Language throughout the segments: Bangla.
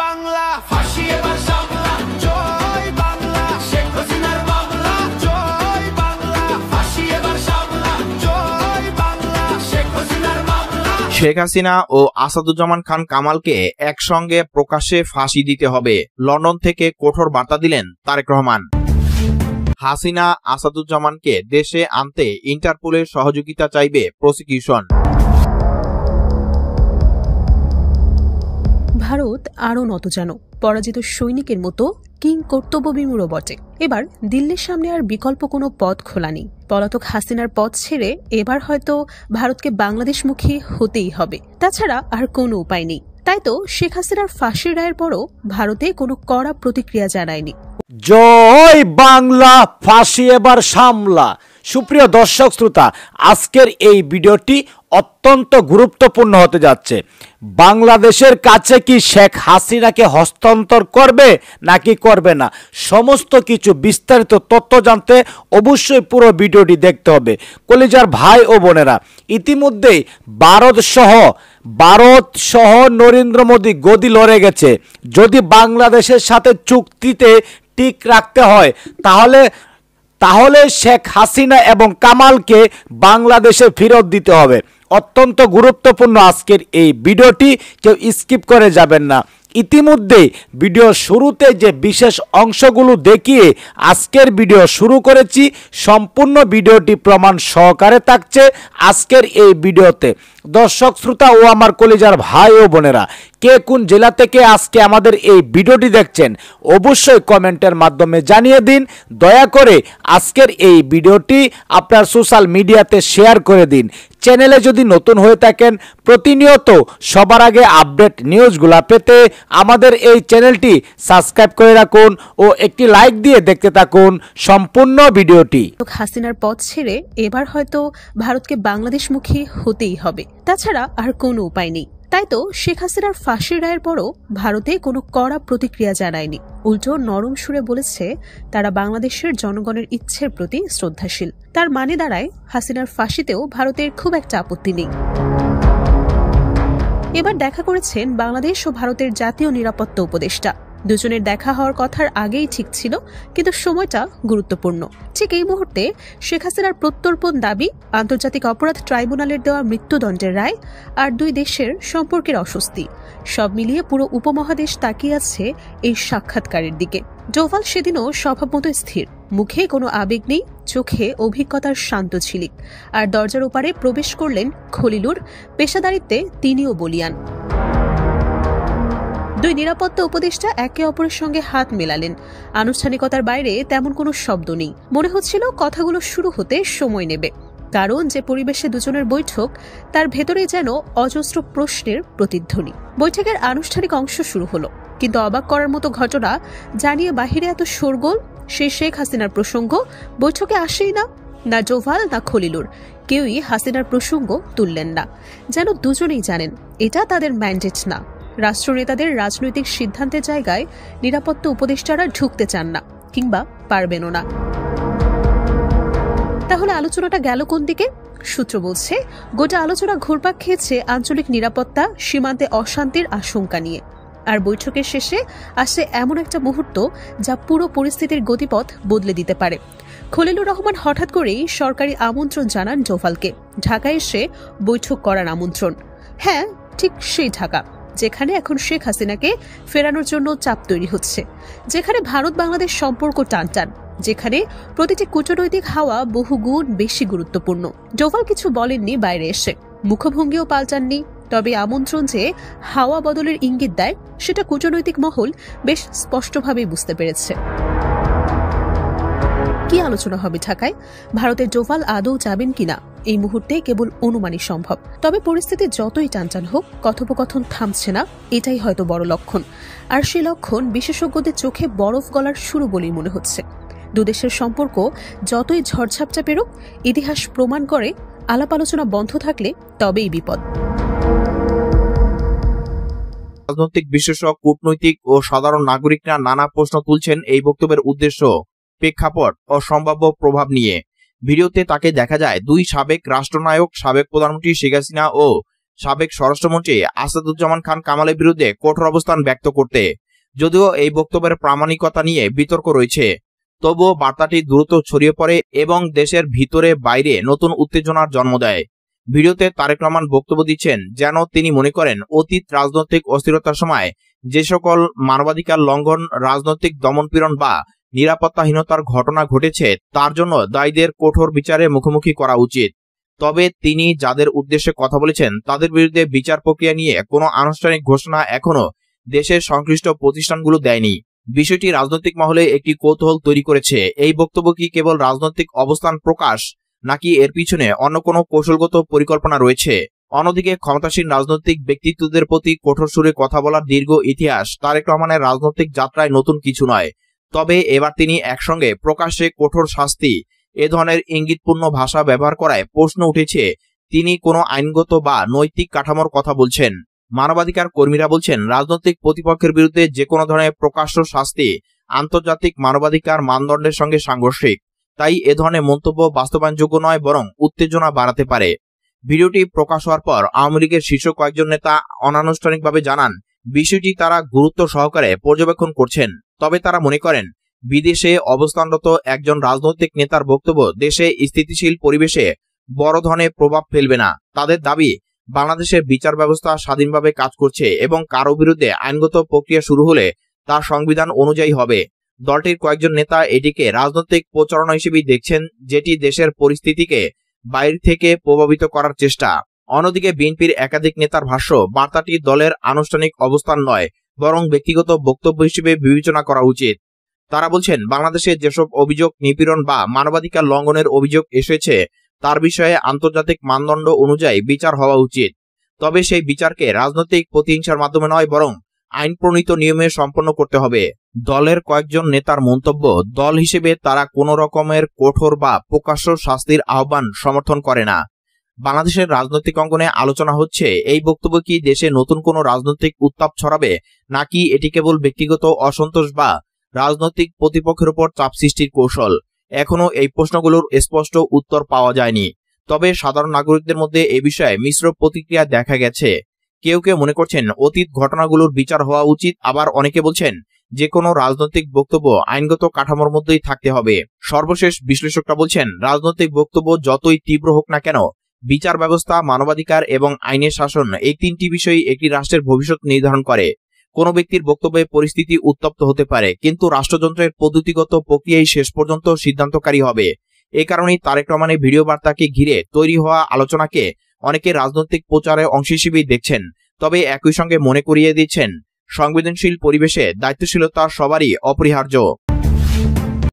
বাংলা ফাঁসি এবার সামলা, জয় বাংলা শেখ হাসিনার মামলা, জয় বাংলা ফাঁসি এবার সামলা, জয় বাংলা শেখ হাসিনার মামলা। শেখ হাসিনা ও আসাদুজ্জামান খান কামালকে একসঙ্গে প্রকাশ্যে ফাঁসি দিতে হবে, লন্ডন থেকে কঠোর বার্তা দিলেন তারেক রহমান। হাসিনা আসাদুজ্জামানকে দেশে আনতে ইন্টারপোলের সহযোগিতা চাইবে প্রসিকিউশন। ভারত আরও নতজানো, পরাজিত সৈনিকের মতো কিং কর্তব্যবিমূঢ় বটে। এবার দিল্লির সামনে আর বিকল্প কোনো পথ খোলা নেই। পলাতক হাসিনার পথ ছেড়ে এবার হয়তো ভারতকে বাংলাদেশমুখী হতেই হবে, তাছাড়া আর কোনো উপায় নেই। তাই তো শেখ হাসিনার ফাঁসির রায়ের পরও ভারতে কোনো কড়া প্রতিক্রিয়া জানায়নি। জয় বাংলা ফাঁসি এবার সামলা। সুপ্রিয় দর্শক শ্রোতা, আজকের এই ভিডিওটি অত্যন্ত গুরুত্বপূর্ণ হতে যাচ্ছে। বাংলাদেশের কাছে কি শেখ হাসিনাকে হস্তান্তর করবে নাকি করবে না, সমস্ত কিছু বিস্তারিত তথ্য জানতে অবশ্যই পুরো ভিডিওটি দেখতে হবে। কলিজার ভাই ও বোনেরা, ইতিমধ্যেই ভারত সহ নরেন্দ্র মোদী গদি লড়ে গেছে। যদি বাংলাদেশের সাথে চুক্তিতে টিক রাখতে হয় তাহলে শেখ হাসিনা এবং কামালকে বাংলাদেশে ফেরত দিতে হবে। অত্যন্ত গুরুত্বপূর্ণ আজকের এই ভিডিওটি, কেউ স্কিপ করে যাবেন না। ইতিমধ্যে ভিডিও শুরুতে যে বিশেষ অংশগুলো দেখিয়ে আজকের ভিডিও শুরু করেছি, সম্পূর্ণ ভিডিওটি প্রমাণ সহকারে থাকছে আজকের এই ভিডিওতে। দর্শক শ্রোতা ও আমার কলিজার ভাই ও বোনেরা, কে কোন জেলা থেকে আজকে আমাদের এই ভিডিওটি দেখছেন অবশ্যই কমেন্টের মাধ্যমে জানিয়ে দিন। দয়া করে আজকের এই ভিডিওটি আপনার সোশ্যাল মিডিয়াতে শেয়ার করে দিন। চ্যানেলে যদি নতুন হয়ে থাকেন, প্রতিনিয়ত সবার আগে আপডেট নিউজগুলা পেতে আমাদের এই চ্যানেলটি সাবস্ক্রাইব করে রাখুন ও একটি লাইক দিয়ে দেখতে থাকুন সম্পূর্ণ ভিডিওটি। হাসিনার পথ ছেড়ে এবার হয়তো ভারতকে বাংলাদেশমুখী হতেই হবে, তাছাড়া আর কোনো উপায় নেই। তাই তো শেখ হাসিনার ফাঁসির রায়ের পরও ভারতে কোনো কড়া প্রতিক্রিয়া জানায়নি। উল্টো নরম সুরে বলেছে তারা বাংলাদেশের জনগণের ইচ্ছের প্রতি শ্রদ্ধাশীল। তার মানে দাঁড়ায় হাসিনার ফাঁসিতেও ভারতের খুব একটা আপত্তি নেই। এবার দেখা করেছেন বাংলাদেশ ও ভারতের জাতীয় নিরাপত্তা উপদেষ্টা। দুজনের দেখা হওয়ার কথার আগেই ঠিক ছিল, কিন্তু সময়টা গুরুত্বপূর্ণ। ঠিক এই মুহূর্তে শেখ হাসিনার প্রত্যর্পণ দাবি, আন্তর্জাতিক অপরাধ ট্রাইব্যুনালের দেওয়া মৃত্যুদণ্ডের রায় আর দুই দেশের সম্পর্কের অস্বস্তি, সব মিলিয়ে পুরো উপমহাদেশ তাকিয়ে আছে এই সাক্ষাৎকারের দিকে। ডোভাল সেদিনও স্বভাবমতো স্থির, মুখে কোনো আবেগ নেই, চোখে অভিজ্ঞতার শান্ত ঝিলিক। আর দরজার ওপারে প্রবেশ করলেন খলিলুর। পেশাদারিত্বে তিনিও বলিয়ান। দুই নিরাপত্তা উপদেষ্টা একে অপরের সঙ্গে হাত মেলালেন। আনুষ্ঠানিকতার বাইরে তেমন কোনো শব্দ নেই। মনে হচ্ছিল কথাগুলো শুরু হতে সময় নেবে, কারণ যে পরিবেশে দুজনের বৈঠক তার ভেতরে যেন অজস্র প্রশ্নের প্রতিধ্বনি। বৈঠকের আনুষ্ঠানিক অংশ শুরু হলো, কিন্তু অবাক করার মতো ঘটনা, জানিয়ে বাহিরে এত শোরগোল, সেই শেখ হাসিনার প্রসঙ্গ বৈঠকে আসেই না। না ডোভাল না খলিলুর কেউই হাসিনার প্রসঙ্গ তুললেন না, যেন দুজনেই জানেন এটা তাদের ম্যান্ডেট না। রাষ্ট্রনেতাদের রাজনৈতিক সিদ্ধান্তের জায়গায় নিরাপত্তা উপদেষ্টারা ঢুকতে চান না, কিংবা পারবেনও না। তাহলে আলোচনাটা গেল কোন দিকে? সূত্র বলছে গোটা আলোচনা ঘুরপাক খেয়েছে আঞ্চলিক নিরাপত্তা, সীমান্তে অশান্তির আশঙ্কা নিয়ে। আর বৈঠকের শেষে আসে এমন একটা মুহূর্ত যা পুরো পরিস্থিতির গতিপথ বদলে দিতে পারে। খলিলুর রহমান হঠাৎ করেই সরকারি আমন্ত্রণ জানান ডোভালকে, ঢাকায় এসে বৈঠক করার আমন্ত্রণ। হ্যাঁ, ঠিক সেই ঢাকা যেখানে এখন শেখ হাসিনাকে ফেরানোর জন্য চাপ তৈরি হচ্ছে, যেখানে ভারত বাংলাদেশ সম্পর্ক টানটান, যেখানে প্রতিটি কূটনৈতিক হাওয়া বহুগুণ বেশি গুরুত্বপূর্ণ। ডোভাল কিছু বলেননি বাইরে এসে, মুখভঙ্গিও পাল্টাননি, তবে আমন্ত্রণ যে হাওয়া বদলের ইঙ্গিত দেয় সেটা কূটনৈতিক মহল বেশ স্পষ্টভাবেই বুঝতে পেরেছে। কি আলোচনা হবে ঢাকায়? ভারতের ডোভাল আদৌ যাবেন কিনা এই মুহূর্তে কেবল অনুমানই সম্ভব। তবে পরিস্থিতি যতই টানটান হোক, কথোপকথন থামছে না, এটাই হয়তো বড় লক্ষণ। আর সেই লক্ষণ বিশেষজ্ঞদের চোখে বরফ গলার শুরু বলেই মনে হচ্ছে। দুদেশের সম্পর্ক যতই ঝড়ঝাপটা পেরুক, ইতিহাস প্রমাণ করে আলাপ আলোচনা বন্ধ থাকলে তবেই বিপদ। রাজনৈতিক বিশ্লেষক, কূটনৈতিক ও সাধারণ নাগরিকরা নানা প্রশ্ন তুলছেন এই বক্তব্যের উদ্দেশ্য, প্রেক্ষাপট ও সম্ভাব্য প্রভাব নিয়ে। ভিডিওতে তাকে দেখা যায় দুই সাবেক রাষ্ট্রনায়ক, সাবেক প্রধানমন্ত্রী শেখ হাসিনা ও সাবেক স্বরাষ্ট্রমন্ত্রী আসাদুজ্জামান খান কামালের বিরুদ্ধে কঠোর অবস্থান ব্যক্ত করতে। যদিও এই বক্তব্যের প্রামাণিকতা নিয়ে বিতর্ক রয়েছে, তবুও বার্তাটি দ্রুত ছড়িয়ে পড়ে এবং দেশের ভিতরে বাইরে নতুন উত্তেজনার জন্ম দেয়। ভিডিওতে তারেক রহমান বক্তব্য দিচ্ছেন যেন তিনি মনে করেন অতীত রাজনৈতিক অস্থিরতার সময় যে সকল মানবাধিকার লঙ্ঘন, রাজনৈতিক দমনপীড়ন বা নিরাপত্তাহীনতার ঘটনা ঘটেছে তার জন্য দায়ীদের কঠোর বিচারের মুখোমুখি করা উচিত। তবে তিনি যাদের উদ্দেশ্যে কথা বলেছেন তাদের বিরুদ্ধে বিচার প্রক্রিয়া নিয়ে কোনো আনুষ্ঠানিক ঘোষণা এখনো দেশের সংশ্লিষ্ট প্রতিষ্ঠানগুলো দেয়নি। বিষয়টি রাজনৈতিক মহলে একটি কৌতূহল তৈরি করেছে। এই বক্তব্য কি কেবল রাজনৈতিক অবস্থান প্রকাশ, নাকি এর পিছনে অন্য কোনো কৌশলগত পরিকল্পনা রয়েছে? অন্যদিকে ক্ষমতাসীন রাজনৈতিক ব্যক্তিত্বদের প্রতি কঠোর সুরে কথা বলার দীর্ঘ ইতিহাস তারেক রহমানের রাজনৈতিক যাত্রায় নতুন কিছু নয়। তবে এবার তিনি একসঙ্গে প্রকাশ্যে কঠোর শাস্তি, এ ধরনের ইঙ্গিতপূর্ণ ভাষা ব্যবহার করায় প্রশ্ন উঠেছে তিনি কোনো আইনগত বা নৈতিক কাঠামোর কথা বলছেন। মানবাধিকার কর্মীরা বলছেন রাজনৈতিক প্রতিপক্ষের বিরুদ্ধে যে কোনো ধরনের প্রকাশ্য শাস্তি আন্তর্জাতিক মানবাধিকার মানদণ্ডের সঙ্গে সাংঘর্ষিক। তাই এ ধরনের মন্তব্য বাস্তবায়নযোগ্য নয়, বরং উত্তেজনা বাড়াতে পারে। ভিডিওটি প্রকাশ হওয়ার পর আওয়ামী লীগের শীর্ষ কয়েকজন নেতা অনানুষ্ঠানিকভাবে জানান বিষয়টি তারা গুরুত্ব সহকারে পর্যবেক্ষণ করছেন। তবে তারা মনে করেন বিদেশে অবস্থানরত একজন রাজনৈতিক নেতার বক্তব্য দেশে স্থিতিশীল পরিবেশে বড় ধরনের প্রভাব ফেলবে না। তাদের দাবি বাংলাদেশের বিচার ব্যবস্থা স্বাধীনভাবে কাজ করছে এবং কারো বিরুদ্ধে আইনগত প্রক্রিয়া শুরু হলে তা সংবিধান অনুযায়ী হবে। দলটির কয়েকজন নেতা এটিকে রাজনৈতিক প্রচারণা হিসেবেই দেখছেন, যেটি দেশের পরিস্থিতিকে বাইরে থেকে প্রভাবিত করার চেষ্টা। অন্যদিকে বিএনপির একাধিক নেতার ভাষ্য বার্তাটি দলের আনুষ্ঠানিক অবস্থান নয়, বরং ব্যক্তিগত বক্তব্য হিসেবে বিবেচনা করা উচিত। তারা বলছেন বাংলাদেশে যেসব অভিযোগ, নিপীড়ন বা মানবাধিকার লঙ্ঘনের অভিযোগ এসেছে তার বিষয়ে আন্তর্জাতিক মানদণ্ড অনুযায়ী বিচার হওয়া উচিত। তবে সেই বিচারকে রাজনৈতিক প্রতিহিংসার মাধ্যমে নয়, বরং আইন প্রণীত নিয়মে সম্পন্ন করতে হবে। দলের কয়েকজন নেতার মন্তব্য, দল হিসেবে তারা কোনো রকমের কঠোর বা প্রকাশ্য শাস্তির আহ্বান সমর্থন করে না। বাংলাদেশের রাজনৈতিক অঙ্গনে আলোচনা হচ্ছে এই বক্তব্য কি দেশে নতুন কোনো রাজনৈতিক উত্তাপ ছড়াবে, নাকি এটি কেবল ব্যক্তিগত অসন্তোষ বা রাজনৈতিক প্রতিপক্ষের উপর চাপ সৃষ্টির কৌশল। এখনো এই প্রশ্নগুলোর স্পষ্ট উত্তর পাওয়া যায়নি। তবে সাধারণ নাগরিকদের মধ্যে এ বিষয়ে মিশ্র প্রতিক্রিয়া দেখা গেছে। কেউ কেউ মনে করছেন অতীত ঘটনাগুলোর বিচার হওয়া উচিত, আবার অনেকে বলছেন যে কোনো রাজনৈতিক বক্তব্য আইনগত কাঠামোর মধ্যেই থাকতে হবে। সর্বশেষ বিশ্লেষকরা বলছেন রাজনৈতিক বক্তব্য যতই তীব্র হোক না কেন, বিচার ব্যবস্থা, মানবাধিকার এবং আইনের শাসন, এই তিনটি বিষয় একটি রাষ্ট্রের ভবিষ্যৎ নির্ধারণ করে। কোনো ব্যক্তির বক্তব্যে পরিস্থিতি উত্তপ্ত হতে পারে, কিন্তু রাষ্ট্রযন্ত্রের পদ্ধতিগত প্রক্রিয়াই শেষ পর্যন্ত সিদ্ধান্তকারী হবে। এ কারণেই তারেক রহমানের ভিডিও বার্তাকে ঘিরে তৈরি হওয়া আলোচনাকে অনেকে রাজনৈতিক প্রচারের অংশ হিসেবেই দেখছেন। তবে একই সঙ্গে মনে করিয়ে দিচ্ছেন সংবেদনশীল পরিবেশে দায়িত্বশীলতা সবারই অপরিহার্য।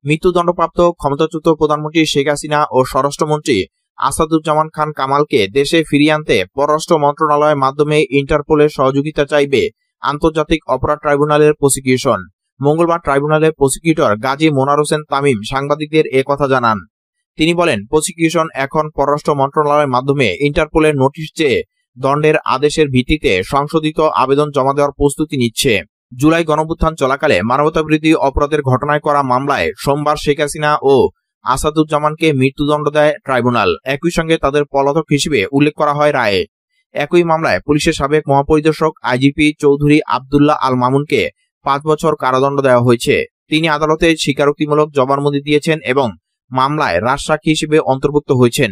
মৃত্যুদণ্ডপ্রাপ্ত ক্ষমতাচ্যুত প্রধানমন্ত্রী শেখ হাসিনা ও স্বরাষ্ট্রমন্ত্রী আসাদুজ্জামান খান কামালকে দেশে ফিরিয়ে আনতে পররাষ্ট্র মন্ত্রণালয়ের মাধ্যমে ইন্টারপোলের সহযোগিতা চাইবে আন্তর্জাতিক অপরাধ ট্রাইব্যুনালের প্রসিকিউশন। মঙ্গলবার ট্রাইব্যুনালের প্রসিকিউটর গাজী মোনার হোসেন তামিম সাংবাদিকদের কথা জানান। তিনি বলেন, প্রসিকিউশন এখন পররাষ্ট্র মন্ত্রণালয়ের মাধ্যমে ইন্টারপোলের নোটিশ চেয়ে দণ্ডের আদেশের ভিত্তিতে সংশোধিত আবেদন জমা দেওয়ার প্রস্তুতি নিচ্ছে। জুলাই গণঅভ্যুত্থান চলাকালে মানবতাবিরোধী অপরাধের ঘটনায় করা মামলায় সোমবার শেখ হাসিনা ও আসাদুজ্জামানকে মৃত্যুদণ্ড দেয় ট্রাইব্যুনাল। একই সঙ্গে তাদের পলাতক হিসেবে উল্লেখ করা হয় রায়ে। একই মামলায় পুলিশের সাবেক মহাপরিদর্শক আইজিপি চৌধুরী আবদুল্লাহ আল মামুনকে 5 বছর কারাদণ্ড দেওয়া হয়েছে। তিনি আদালতে স্বীকারোক্তিমূলক জবানবন্দি দিয়েছেন এবং মামলায় রাজসাক্ষী হিসেবে অন্তর্ভুক্ত হয়েছেন।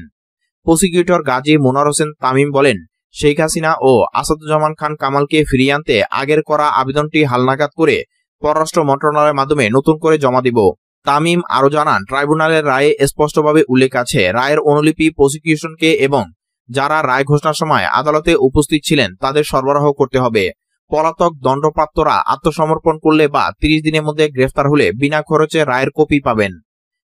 প্রসিকিউটর গাজী মোনার হোসেন তামিম বলেন, শেখ হাসিনা ও আসাদুজ্জামান খান কামালকে ফিরিয়ে আনতে আগের করা আবেদনটি হালনাগাদ করে পররাষ্ট্র মন্ত্রণালয়ের মাধ্যমে নতুন করে জমা দিব। তামিম আরো জানান, ট্রাইব্যুনালের রায়ে স্পষ্টভাবে উল্লেখ আছে রায়ের অনুলিপি প্রসিকিউশনকে এবং যারা রায় ঘোষণার সময় আদালতে উপস্থিত ছিলেন তাদের সরবরাহ করতে হবে। পলাতক দণ্ডপ্রাপ্তরা আত্মসমর্পণ করলে বা 30 দিনের মধ্যে গ্রেফতার হলে বিনা খরচে রায়ের কপি পাবেন।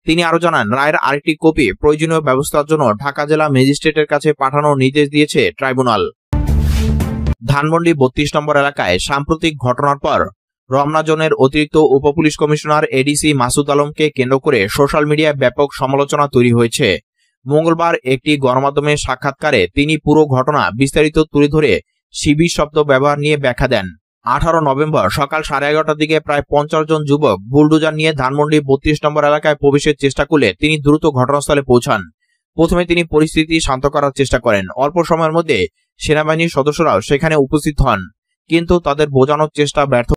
তিনি আরো জানান, রায়ের আরেকটি কপি প্রয়োজনীয় ব্যবস্থার জন্য ঢাকা জেলা ম্যাজিস্ট্রেটের কাছে পাঠানোর নির্দেশ দিয়েছে ট্রাইব্যুনাল। ধানমন্ডি 32 নম্বর এলাকায় সাম্প্রতিক ঘটনার পর রমনা জোনের অতিরিক্ত উপপুলিশ কমিশনার এডিসি মাসুদ আলমকে কেন্দ্র করে সোশ্যাল মিডিয়ায় ব্যাপক সমালোচনা তৈরি হয়েছে। মঙ্গলবার একটি গণমাধ্যমে সাক্ষাৎকারে তিনি পুরো ঘটনা বিস্তারিত তুলে ধরে শিবির শব্দ ব্যবহার নিয়ে ব্যাখ্যা দেন। 18 নভেম্বর সকাল 11:30টার দিকে প্রায় 50 জন যুবক বুলডোজার নিয়ে ধানমন্ডি 32 নম্বর এলাকায় প্রবেশের চেষ্টা করলে তিনি দ্রুত ঘটনাস্থলে পৌঁছান। প্রথমে তিনি পরিস্থিতি শান্ত করার চেষ্টা করেন। অল্প সময়ের মধ্যে সেনাবাহিনীর সদস্যরাও সেখানে উপস্থিত হন, কিন্তু তাদের বোঝানোর চেষ্টা ব্যর্থ